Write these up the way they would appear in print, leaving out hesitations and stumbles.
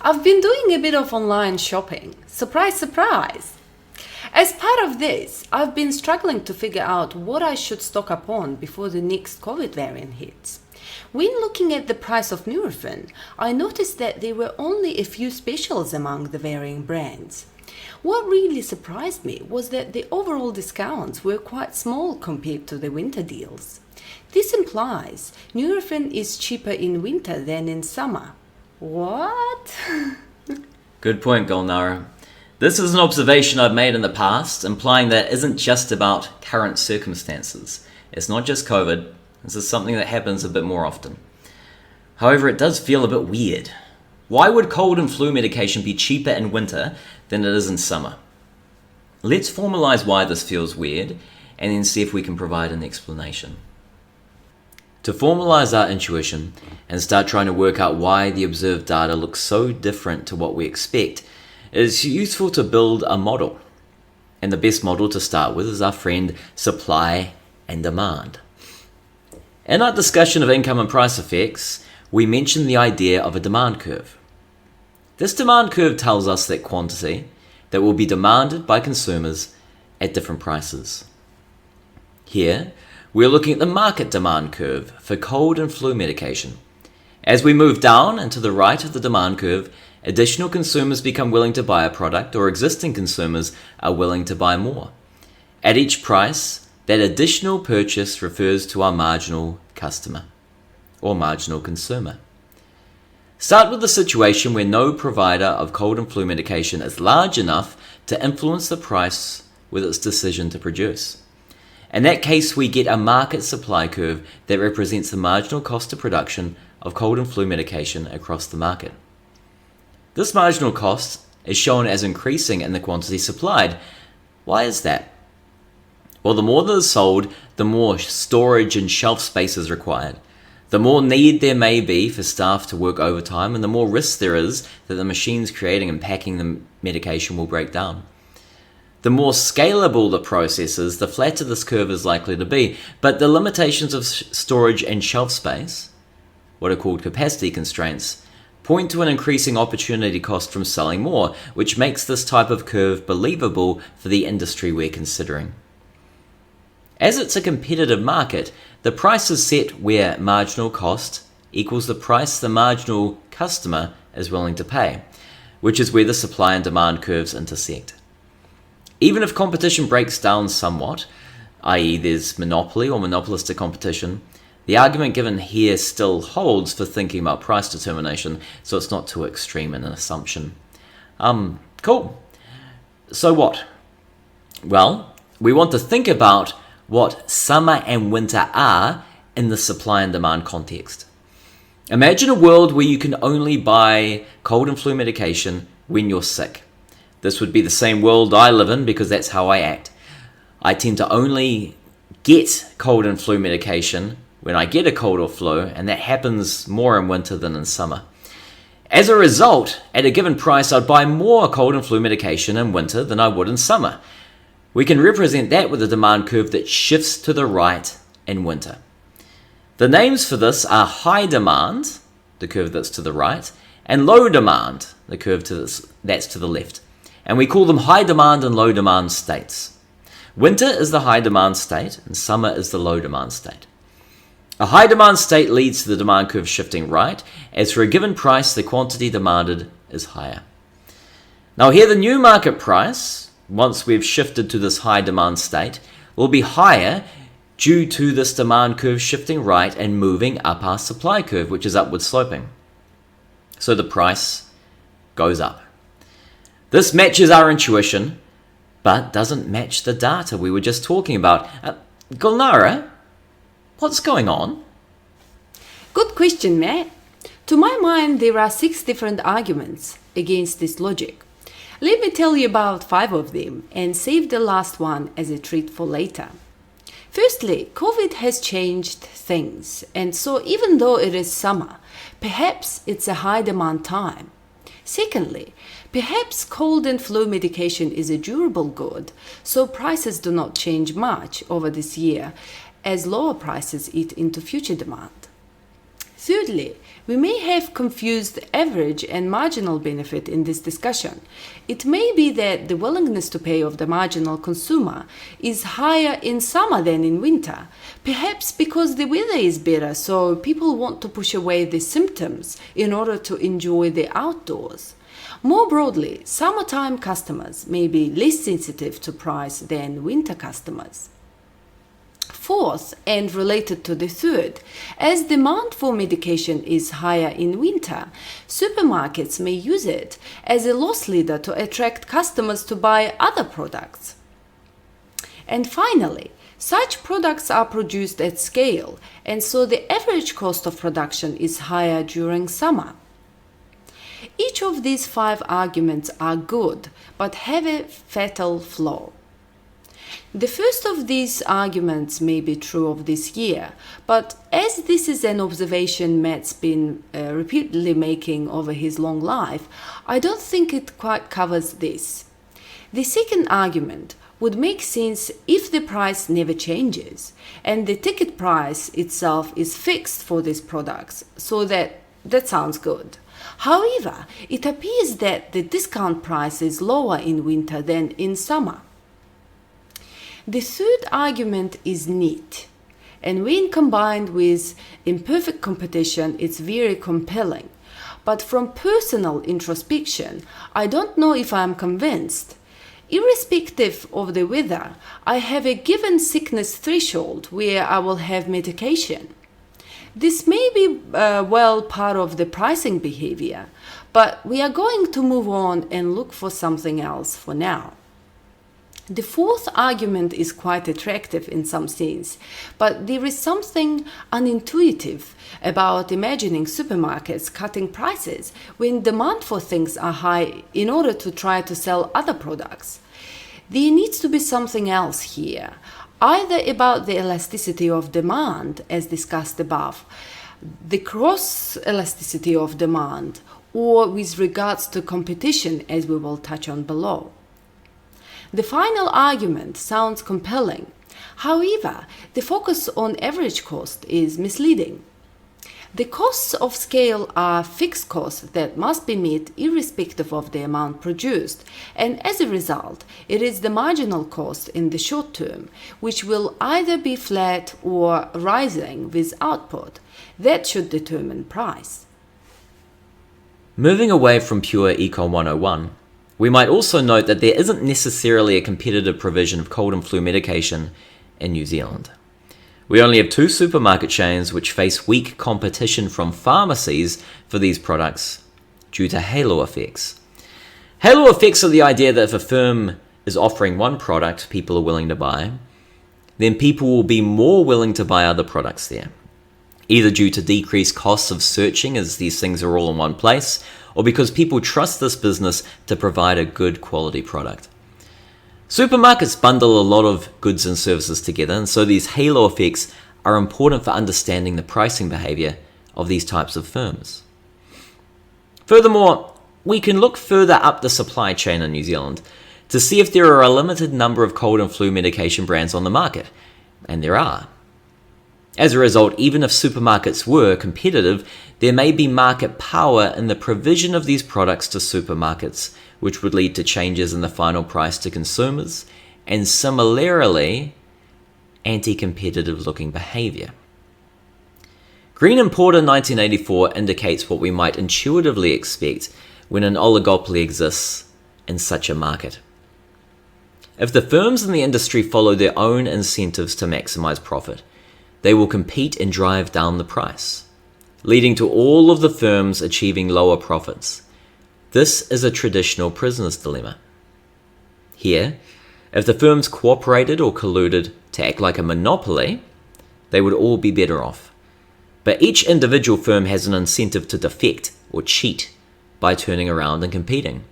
I've been doing a bit of online shopping. Surprise, surprise! As part of this, I've been struggling to figure out what I should stock up on before the next COVID variant hits. When looking at the price of Nurofen, I noticed that there were only a few specials among the varying brands. What really surprised me was that the overall discounts were quite small compared to the winter deals. This implies Nurofen is cheaper in winter than in summer. What? Good point, Golnara. This is an observation I've made in the past, implying that it isn't just about current circumstances. It's not just COVID. This is something that happens a bit more often. However, it does feel a bit weird. Why would cold and flu medication be cheaper in winter than it is in summer? Let's formalize why this feels weird, and then see if we can provide an explanation. To formalize our intuition and start trying to work out why the observed data looks so different to what we expect, it is useful to build a model. And the best model to start with is our friend supply and demand. In our discussion of income and price effects, we mentioned the idea of a demand curve. This demand curve tells us that quantity that will be demanded by consumers at different prices. Here, we're looking at the market demand curve for cold and flu medication. As we move down and to the right of the demand curve, additional consumers become willing to buy a product, or existing consumers are willing to buy more. At each price, that additional purchase refers to our marginal customer or marginal consumer. Start with the situation where no provider of cold and flu medication is large enough to influence the price with its decision to produce. In that case, we get a market supply curve that represents the marginal cost of production of cold and flu medication across the market. This marginal cost is shown as increasing in the quantity supplied. Why is that? Well, the more that is sold, the more storage and shelf space is required. The more need there may be for staff to work overtime, and the more risk there is that the machines creating and packing the medication will break down. The more scalable the process is, the flatter this curve is likely to be. But the limitations of storage and shelf space, what are called capacity constraints, point to an increasing opportunity cost from selling more, which makes this type of curve believable for the industry we're considering. As it's a competitive market, the price is set where marginal cost equals the price the marginal customer is willing to pay, which is where the supply and demand curves intersect. Even if competition breaks down somewhat, i.e. there's monopoly or monopolistic competition, the argument given here still holds for thinking about price determination, so it's not too extreme in an assumption. Cool. So what? Well, we want to think about what summer and winter are in the supply and demand context. Imagine a world where you can only buy cold and flu medication when you're sick. This would be the same world I live in because that's how I act. I tend to only get cold and flu medication when I get a cold or flu, and that happens more in winter than in summer. As a result, at a given price, I'd buy more cold and flu medication in winter than I would in summer. We can represent that with a demand curve that shifts to the right in winter. The names for this are high demand, the curve that's to the right, and low demand, the curve that's to the left. And we call them high demand and low demand states. Winter is the high demand state, and summer is the low demand state. A high demand state leads to the demand curve shifting right, as for a given price, the quantity demanded is higher. Now here the new market price, once we've shifted to this high demand state, will be higher due to this demand curve shifting right and moving up our supply curve, which is upward sloping. So the price goes up. This matches our intuition, but doesn't match the data we were just talking about. Golnara, what's going on? Good question, Matt. To my mind, there are 6 different arguments against this logic. Let me tell you about 5 of them and save the last one as a treat for later. Firstly, COVID has changed things, and so even though it is summer, perhaps it's a high demand time. Secondly, perhaps cold and flu medication is a durable good, so prices do not change much over this year as lower prices eat into future demand. Thirdly, we may have confused average and marginal benefit in this discussion. It may be that the willingness to pay of the marginal consumer is higher in summer than in winter, perhaps because the weather is better, so people want to push away the symptoms in order to enjoy the outdoors. More broadly, summertime customers may be less sensitive to price than winter customers. Fourth, and related to the third, as demand for medication is higher in winter, supermarkets may use it as a loss leader to attract customers to buy other products. And finally, such products are produced at scale, and so the average cost of production is higher during summer. Each of these 5 arguments are good, but have a fatal flaw. The first of these arguments may be true of this year, but as this is an observation Matt's been repeatedly making over his long life, I don't think it quite covers this. The second argument would make sense if the price never changes, and the ticket price itself is fixed for these products, so that sounds good. However, it appears that the discount price is lower in winter than in summer. The third argument is neat, and when combined with imperfect competition, it's very compelling. But from personal introspection, I don't know if I'm convinced. Irrespective of the weather, I have a given sickness threshold where I will have medication. This may be part of the pricing behavior, but we are going to move on and look for something else for now. The fourth argument is quite attractive in some sense, but there is something unintuitive about imagining supermarkets cutting prices when demand for things are high in order to try to sell other products. There needs to be something else here, either about the elasticity of demand, as discussed above, the cross-elasticity of demand, or with regards to competition, as we will touch on below. The final argument sounds compelling. However, the focus on average cost is misleading. The costs of scale are fixed costs that must be met irrespective of the amount produced, and as a result, it is the marginal cost in the short term, which will either be flat or rising with output, that should determine price. Moving away from pure Econ 101, we might also note that there isn't necessarily a competitive provision of cold and flu medication in New Zealand. We only have 2 supermarket chains which face weak competition from pharmacies for these products due to halo effects. Halo effects are the idea that if a firm is offering one product people are willing to buy, then people will be more willing to buy other products there, either due to decreased costs of searching as these things are all in one place, or because people trust this business to provide a good quality product. Supermarkets bundle a lot of goods and services together, and so these halo effects are important for understanding the pricing behavior of these types of firms. Furthermore, we can look further up the supply chain in New Zealand to see if there are a limited number of cold and flu medication brands on the market, and there are. As a result, even if supermarkets were competitive, there may be market power in the provision of these products to supermarkets, which would lead to changes in the final price to consumers, and similarly, anti-competitive looking behavior. Green and Porter 1984 indicates what we might intuitively expect when an oligopoly exists in such a market. If the firms in the industry follow their own incentives to maximize profit, they will compete and drive down the price, leading to all of the firms achieving lower profits. This is a traditional prisoner's dilemma. Here, if the firms cooperated or colluded to act like a monopoly, they would all be better off. But each individual firm has an incentive to defect or cheat by turning around and competing.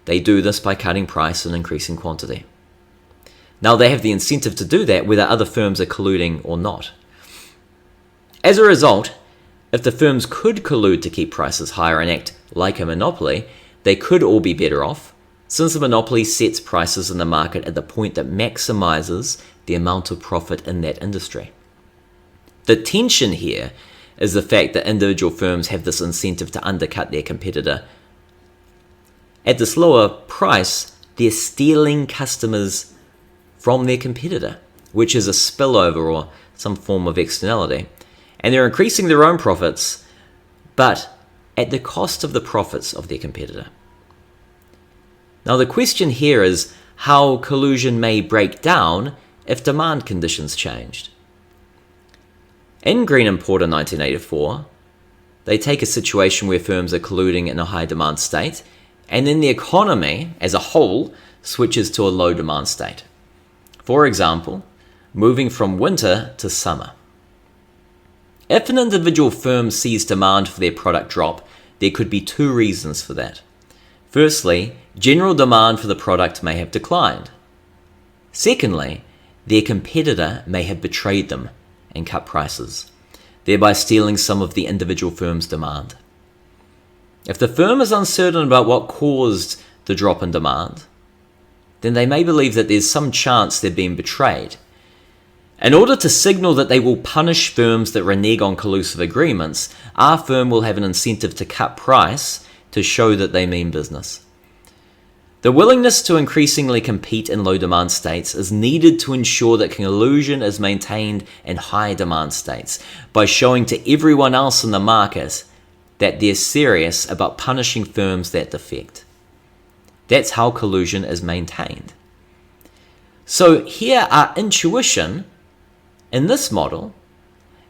They do this by cutting price and increasing quantity. Now they have the incentive to do that whether other firms are colluding or not. As a result, if the firms could collude to keep prices higher and act like a monopoly, they could all be better off, since a monopoly sets prices in the market at the point that maximizes the amount of profit in that industry. The tension here is the fact that individual firms have this incentive to undercut their competitor. At this lower price, they're stealing customers from their competitor, which is a spillover or some form of externality. And they're increasing their own profits, but at the cost of the profits of their competitor. Now the question here is how collusion may break down if demand conditions changed. In Green and Porter 1984, they take a situation where firms are colluding in a high demand state, and then the economy as a whole switches to a low demand state. For example, moving from winter to summer. If an individual firm sees demand for their product drop, there could be two reasons for that. Firstly, general demand for the product may have declined. Secondly, their competitor may have betrayed them and cut prices, thereby stealing some of the individual firm's demand. If the firm is uncertain about what caused the drop in demand, then they may believe that there's some chance they're being betrayed. In order to signal that they will punish firms that renege on collusive agreements, our firm will have an incentive to cut price to show that they mean business. The willingness to increasingly compete in low demand states is needed to ensure that collusion is maintained in high demand states by showing to everyone else in the market that they're serious about punishing firms that defect. That's how collusion is maintained. So here our intuition in this model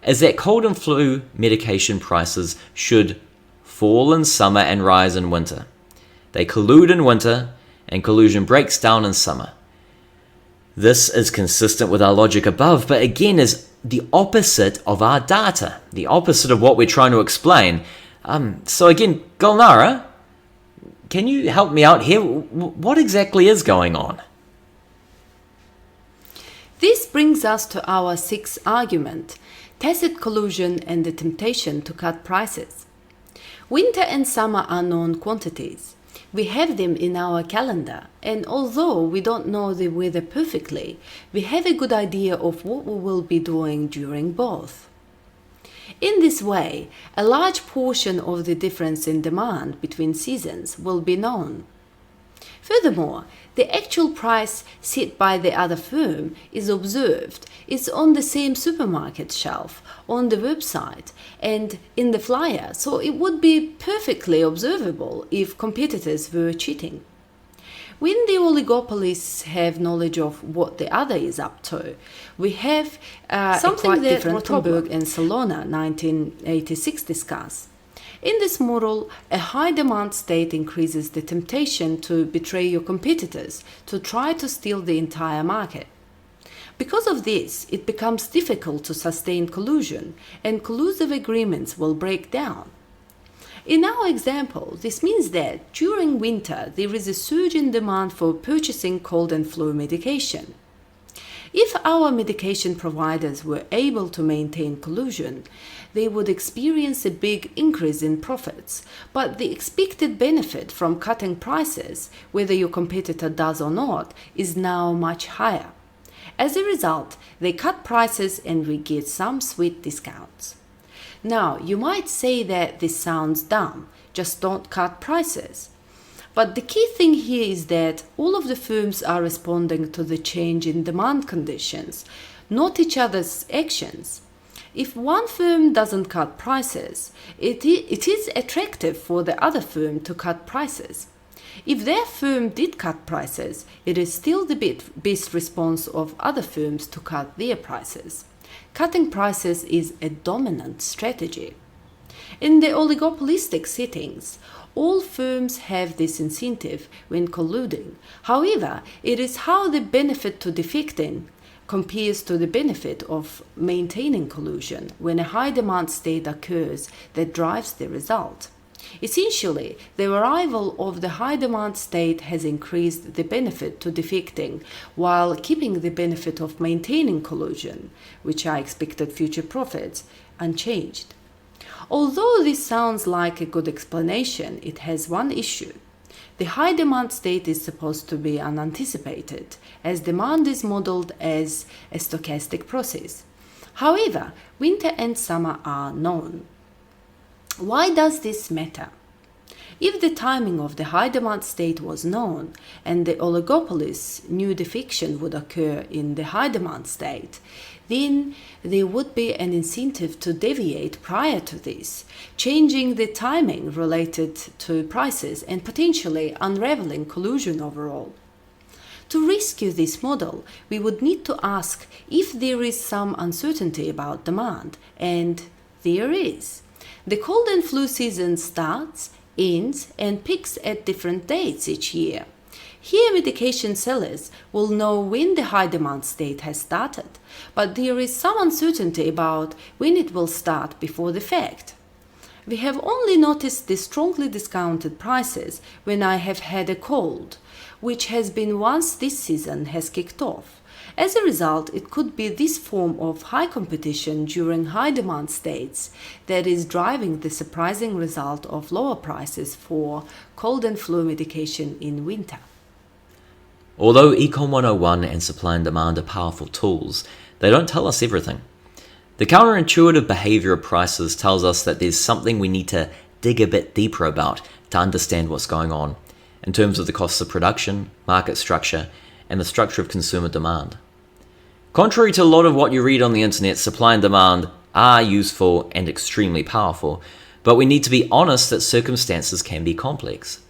is that cold and flu medication prices should fall in summer and rise in winter. They collude in winter and collusion breaks down in summer. This is consistent with our logic above, but again is the opposite of our data, the opposite of what we're trying to explain. So again, Gulnara, can you help me out here? What exactly is going on? This brings us to our sixth argument, tacit collusion and the temptation to cut prices. Winter and summer are known quantities. We have them in our calendar, and although we don't know the weather perfectly, we have a good idea of what we will be doing during both. In this way, a large portion of the difference in demand between seasons will be known. Furthermore, the actual price set by the other firm is observed. It's on the same supermarket shelf, on the website, and in the flyer, so it would be perfectly observable if competitors were cheating. When the oligopolists have knowledge of what the other is up to, we have something that Rothenberg and Salona 1986 discuss. In this model, a high demand state increases the temptation to betray your competitors, to try to steal the entire market. Because of this, it becomes difficult to sustain collusion, and collusive agreements will break down. In our example, this means that during winter there is a surge in demand for purchasing cold and flu medication. If our medication providers were able to maintain collusion, they would experience a big increase in profits, but the expected benefit from cutting prices, whether your competitor does or not, is now much higher. As a result, they cut prices and we get some sweet discounts. Now, you might say that this sounds dumb, just don't cut prices. But the key thing here is that all of the firms are responding to the change in demand conditions, not each other's actions. If one firm doesn't cut prices, it is attractive for the other firm to cut prices. If their firm did cut prices, it is still the best response of other firms to cut their prices. Cutting prices is a dominant strategy. In the oligopolistic settings, all firms have this incentive when colluding. However, it is how the benefit to defecting compares to the benefit of maintaining collusion when a high demand state occurs that drives the result. Essentially, the arrival of the high demand state has increased the benefit to defecting while keeping the benefit of maintaining collusion, which are expected future profits, unchanged. Although this sounds like a good explanation, it has one issue. The high demand state is supposed to be unanticipated, as demand is modeled as a stochastic process. However, winter and summer are known. Why does this matter? If the timing of the high demand state was known and the oligopolies knew the fiction would occur in the high demand state, then there would be an incentive to deviate prior to this, changing the timing related to prices and potentially unraveling collusion overall. To rescue this model, we would need to ask if there is some uncertainty about demand, and there is. The cold and flu season starts, ends, and peaks at different dates each year. Here, medication sellers will know when the high demand state has started, but there is some uncertainty about when it will start before the fact. We have only noticed the strongly discounted prices when I have had a cold, which has been once this season has kicked off. As a result, it could be this form of high competition during high demand states that is driving the surprising result of lower prices for cold and flu medication in winter. Although Econ 101 and supply and demand are powerful tools, they don't tell us everything. The counterintuitive behavior of prices tells us that there's something we need to dig a bit deeper about to understand what's going on in terms of the costs of production, market structure, and the structure of consumer demand. Contrary to a lot of what you read on the internet, supply and demand are useful and extremely powerful, but we need to be honest that circumstances can be complex.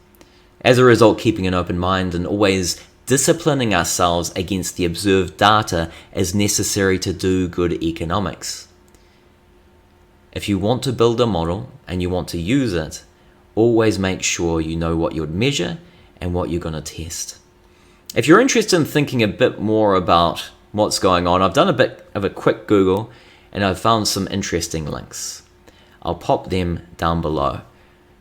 As a result, keeping an open mind and always disciplining ourselves against the observed data is necessary to do good economics. If you want to build a model and you want to use it, always make sure you know what you would measure and what you're going to test. If you're interested in thinking a bit more about what's going on, I've done a bit of a quick Google and I've found some interesting links. I'll pop them down below.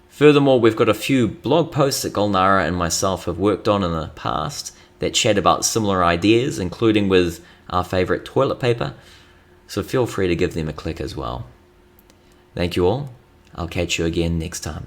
Furthermore, we've got a few blog posts that Gulnara and myself have worked on in the past that chat about similar ideas, including with our favorite toilet paper, so feel free to give them a click as well. Thank you all. I'll catch you again next time.